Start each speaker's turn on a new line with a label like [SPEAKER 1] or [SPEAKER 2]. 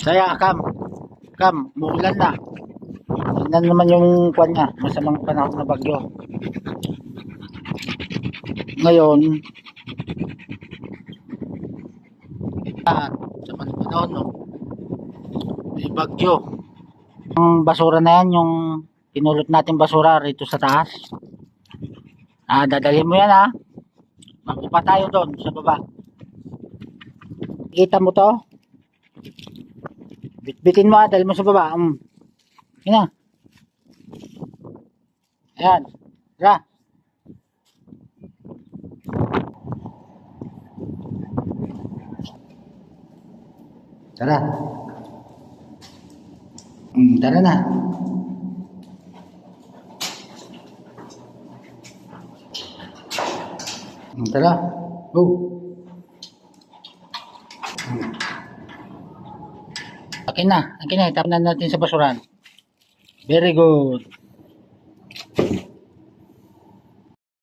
[SPEAKER 1] Kaya Kam, muulan na. Tingnan naman yung kwan niya, masamang panahon na bagyo. Ngayon, sa panahon, no, may bagyo. Ang basura na yan, yung tinulot natin basura rito sa taas. Dadalhin mo yan Makupa tayo doon sa baba. Kita mo to? Bitbitin mo dahil mo sa baba. Yan na. Ayan. Tara. Tara. Tara na. Tara. Go. Akin na. Itap na natin sa basuran. Very good.